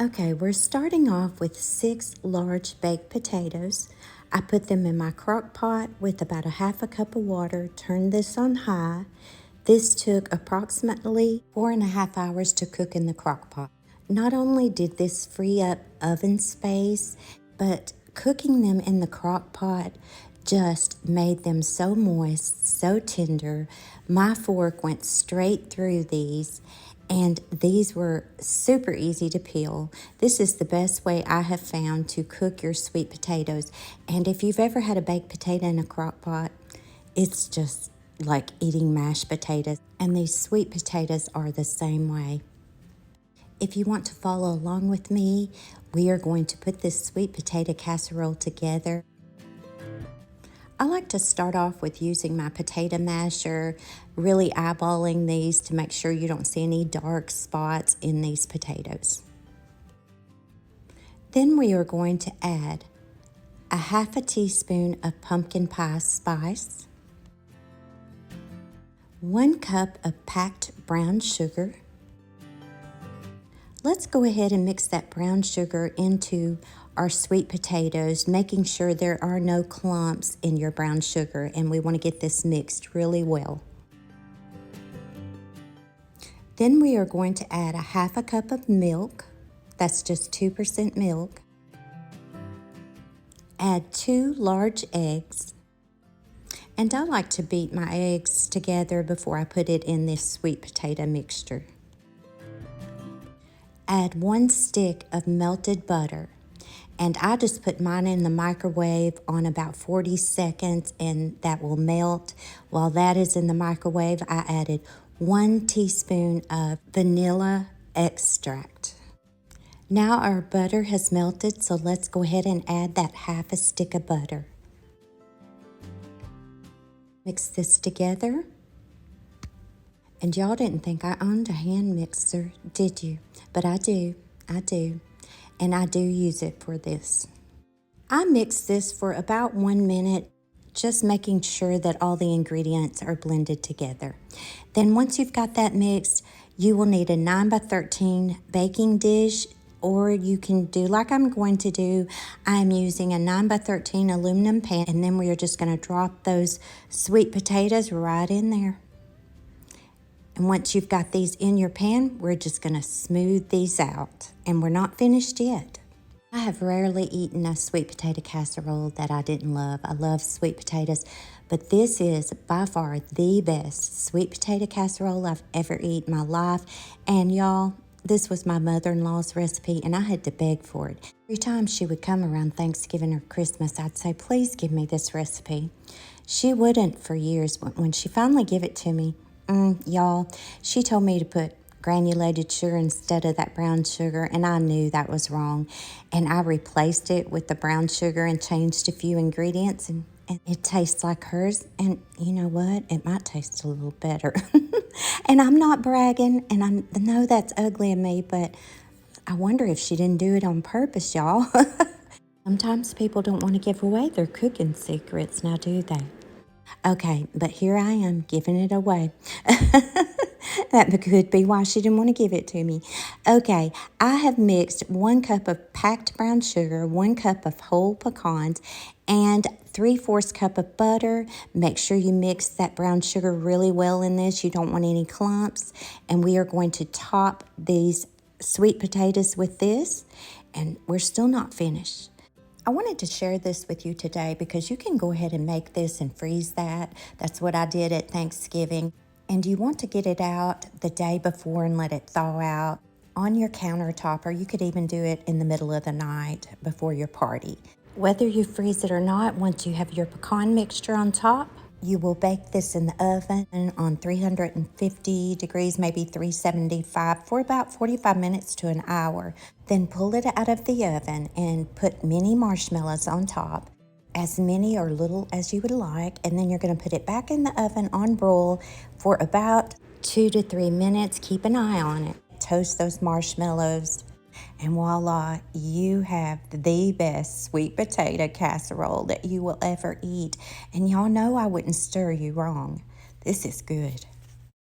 Okay, we're starting off with 6 large baked potatoes. I put them in my crock pot with about a half a cup of water, turned this on high. This took approximately 4.5 hours to cook in the crock pot. Not only did this free up oven space, but cooking them in the crock pot just made them so moist, so tender. My fork went straight through these, and these were super easy to peel. This is the best way I have found to cook your sweet potatoes. And if you've ever had a baked potato in a crock pot, it's just like eating mashed potatoes. And these sweet potatoes are the same way. If you want to follow along with me, we are going to put this sweet potato casserole together. I like to start off with using my potato masher, really eyeballing these to make sure you don't see any dark spots in these potatoes. Then we are going to add a half a teaspoon of pumpkin pie spice, 1 cup of packed brown sugar. Let's go ahead and mix that brown sugar into our sweet potatoes, making sure there are no clumps in your brown sugar, and we want to get this mixed really well. Then we are going to add a half a cup of milk. That's just 2% milk. Add 2 large eggs. And I like to beat my eggs together before I put it in this sweet potato mixture. Add 1 stick of melted butter. And I just put mine in the microwave on about 40 seconds and that will melt. While that is in the microwave, I added 1 teaspoon of vanilla extract. Now our butter has melted, so let's go ahead and add that half a stick of butter. Mix this together. And y'all didn't think I owned a hand mixer, did you? But I do. And I do use it for this. I mix this for about 1 minute, just making sure that all the ingredients are blended together. Then once you've got that mixed, you will need a 9x13 baking dish, or you can do like I'm going to do. I'm using a 9x13 aluminum pan, and then we are just going to drop those sweet potatoes right in there. And once you've got these in your pan, we're just going to smooth these out. And we're not finished yet. I have rarely eaten a sweet potato casserole that I didn't love. I love sweet potatoes, but this is by far the best sweet potato casserole I've ever eaten in my life. And y'all, this was my mother-in-law's recipe, and I had to beg for it. Every time she would come around Thanksgiving or Christmas, I'd say, please give me this recipe. She wouldn't for years, but when she finally gave it to me, y'all, she told me to put granulated sugar instead of that brown sugar, and I knew that was wrong. And I replaced it with the brown sugar and changed a few ingredients, and it tastes like hers. And you know what? It might taste a little better. And I'm not bragging, and I know that's ugly of me, but I wonder if she didn't do it on purpose, y'all. Sometimes people don't want to give away their cooking secrets, now do they? Okay, but here I am giving it away. That could be why she didn't want to give it to me. Okay, I have mixed 1 cup of packed brown sugar, 1 cup of whole pecans, and 3/4 cup of butter. Make sure you mix that brown sugar really well in this. You don't want any clumps. And we are going to top these sweet potatoes with this, and we're still not finished. I wanted to share this with you today because you can go ahead and make this and freeze that. That's what I did at Thanksgiving. And you want to get it out the day before and let it thaw out on your countertop, or you could even do it in the middle of the night before your party. Whether you freeze it or not, once you have your pecan mixture on top, you will bake this in the oven on 350 degrees, maybe 375, for about 45 minutes to an hour. Then pull it out of the oven and put mini marshmallows on top, as many or little as you would like. And then you're going to put it back in the oven on broil for about 2 to 3 minutes. Keep an eye on it. Toast those marshmallows. And voila, you have the best sweet potato casserole that you will ever eat. And y'all know I wouldn't stir you wrong. This is good.